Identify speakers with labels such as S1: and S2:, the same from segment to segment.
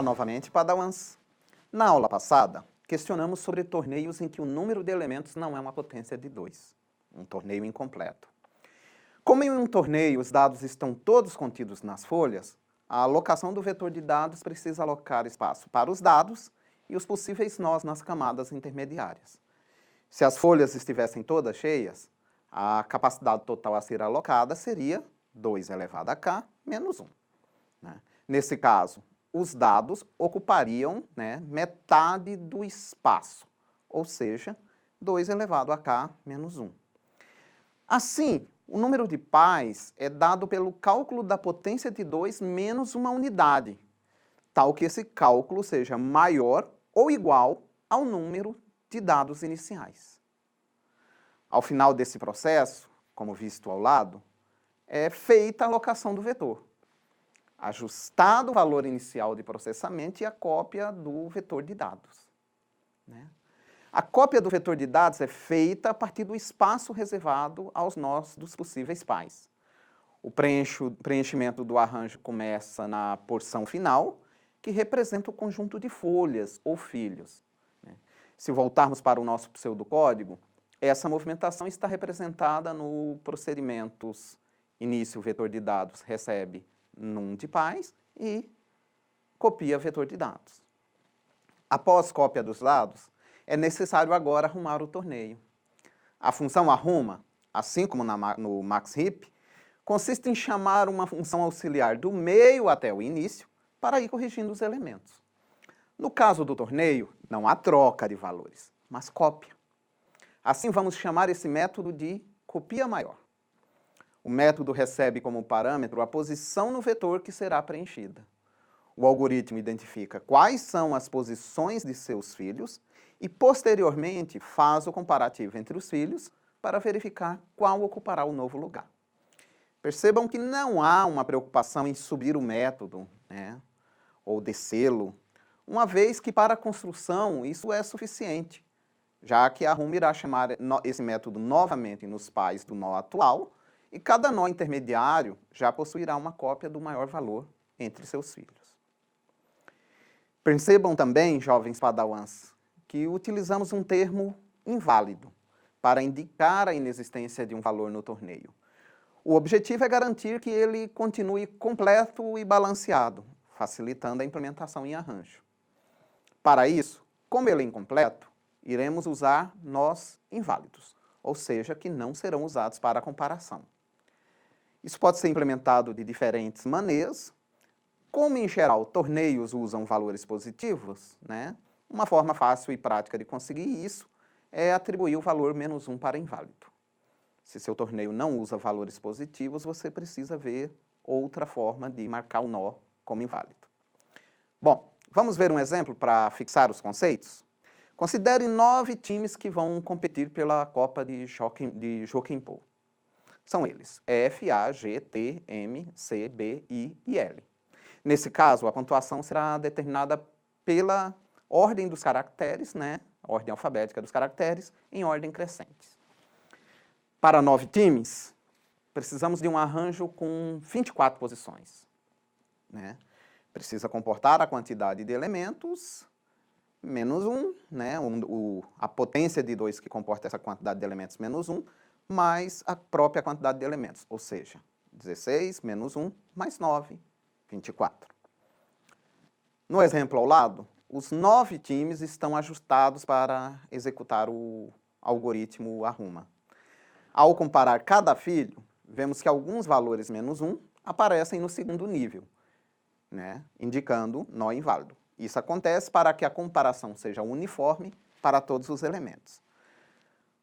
S1: novamente, Padawans. Na aula passada, questionamos sobre torneios em que o número de elementos não é uma potência de 2, um torneio incompleto. Como em um torneio os dados estão todos contidos nas folhas, a alocação do vetor de dados precisa alocar espaço para os dados e os possíveis nós nas camadas intermediárias. Se as folhas estivessem todas cheias, a capacidade total a ser alocada seria 2 elevado a k menos 1. Nesse caso, os dados ocupariam metade do espaço, ou seja, 2 elevado a k menos 1. Assim, o número de pais é dado pelo cálculo da potência de 2 menos uma unidade, tal que esse cálculo seja maior ou igual ao número de dados iniciais. Ao final desse processo, como visto ao lado, é feita a alocação do vetor, ajustado o valor inicial de processamento e a cópia do vetor de dados. A cópia do vetor de dados é feita a partir do espaço reservado aos nós dos possíveis pais. O preenchimento do arranjo começa na porção final, que representa o conjunto de folhas ou filhos. Se voltarmos para o nosso pseudocódigo, essa movimentação está representada no procedimentos início vetor de dados recebe num de pais e copia vetor de dados. Após cópia dos dados, é necessário agora arrumar o torneio. A função arruma, assim como no maxheap, consiste em chamar uma função auxiliar do meio até o início para ir corrigindo os elementos. No caso do torneio, não há troca de valores, mas cópia. Assim vamos chamar esse método de copia maior. O método recebe como parâmetro a posição no vetor que será preenchida. O algoritmo identifica quais são as posições de seus filhos e, posteriormente, faz o comparativo entre os filhos para verificar qual ocupará o novo lugar. Percebam que não há uma preocupação em subir o método, ou descê-lo, uma vez que para a construção isso é suficiente, já que a arruma irá chamar esse método novamente nos pais do nó atual e cada nó intermediário já possuirá uma cópia do maior valor entre seus filhos. Percebam também, jovens padawans, que utilizamos um termo inválido para indicar a inexistência de um valor no torneio. O objetivo é garantir que ele continue completo e balanceado, facilitando a implementação em arranjo. Para isso, como ele é incompleto, iremos usar nós inválidos, ou seja, que não serão usados para a comparação. Isso pode ser implementado de diferentes maneiras. Como, em geral, torneios usam valores positivos, uma forma fácil e prática de conseguir isso é atribuir o valor menos 1 para inválido. Se seu torneio não usa valores positivos, você precisa ver outra forma de marcar o nó como inválido. Bom, vamos ver um exemplo para fixar os conceitos? Considere 9 times que vão competir pela Copa de Jockey-Pô. São eles F, A, G, T, M, C, B, I e L. Nesse caso, a pontuação será determinada pela ordem dos caracteres, a ordem alfabética dos caracteres, em ordem crescente. Para 9 times, precisamos de um arranjo com 24 posições. Precisa comportar a quantidade de elementos menos 1, a potência de 2 que comporta essa quantidade de elementos menos 1, mais a própria quantidade de elementos, ou seja, 16 menos 1 mais 9, 24. No exemplo ao lado, os 9 times estão ajustados para executar o algoritmo arruma. Ao comparar cada filho, vemos que alguns valores menos 1 aparecem no segundo nível, indicando nó inválido. Isso acontece para que a comparação seja uniforme para todos os elementos.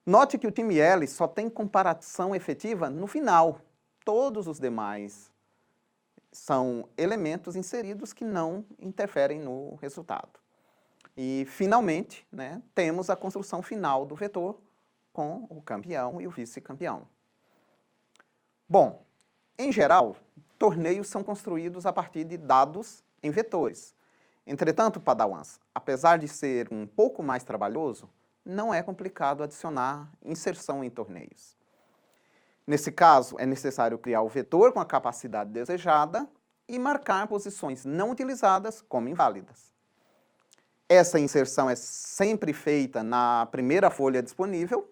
S1: Note que o time L só tem comparação efetiva no final. Todos os demais são elementos inseridos que não interferem no resultado. E, finalmente, temos a construção final do vetor com o campeão e o vice-campeão. Bom, em geral, torneios são construídos a partir de dados em vetores. Entretanto, padawans, apesar de ser um pouco mais trabalhoso, não é complicado adicionar inserção em torneios. Nesse caso, é necessário criar o vetor com a capacidade desejada e marcar posições não utilizadas como inválidas. Essa inserção é sempre feita na primeira folha disponível,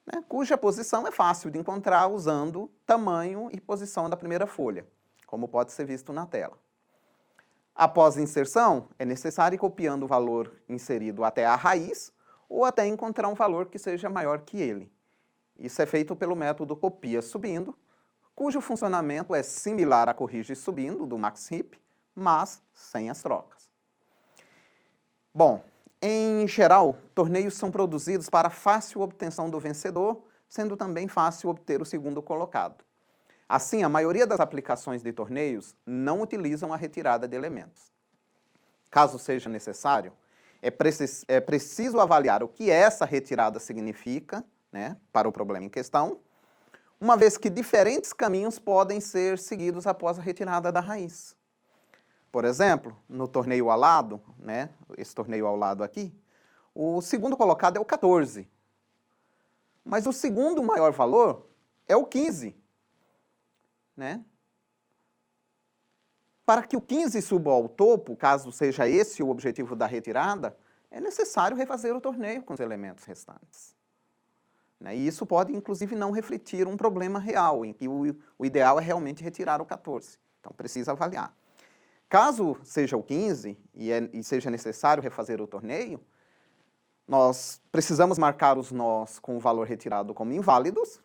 S1: né, cuja posição é fácil de encontrar usando tamanho e posição da primeira folha, como pode ser visto na tela. Após a inserção, é necessário ir copiando o valor inserido até a raiz ou até encontrar um valor que seja maior que ele. Isso é feito pelo método copia subindo, cujo funcionamento é similar a corrige subindo do maxheap, mas sem as trocas. Bom, em geral, torneios são produzidos para fácil obtenção do vencedor, sendo também fácil obter o segundo colocado. Assim, a maioria das aplicações de torneios não utilizam a retirada de elementos. Caso seja necessário, é preciso avaliar o que essa retirada significa, né, para o problema em questão, uma vez que diferentes caminhos podem ser seguidos após a retirada da raiz. Por exemplo, no torneio alado, né, esse torneio ao lado aqui, o segundo colocado é o 14. Mas o segundo maior valor é o 15. Né? Para que o 15 suba ao topo, caso seja esse o objetivo da retirada, é necessário refazer o torneio com os elementos restantes. Né? E isso pode, inclusive, não refletir um problema real, em que o ideal é realmente retirar o 14. Então, precisa avaliar. Caso seja o 15 e seja necessário refazer o torneio, nós precisamos marcar os nós com o valor retirado como inválidos,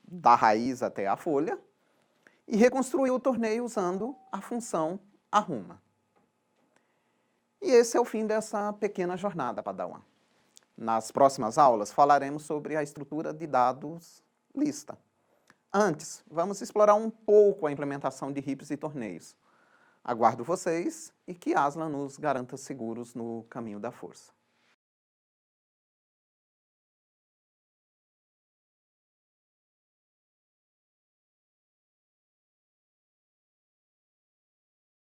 S1: da raiz até a folha, e reconstruir o torneio usando a função arruma. E esse é o fim dessa pequena jornada, Padawan. Nas próximas aulas falaremos sobre a estrutura de dados lista. Antes, vamos explorar um pouco a implementação de heaps e torneios. Aguardo vocês e que Aslan nos garanta seguros no caminho da força.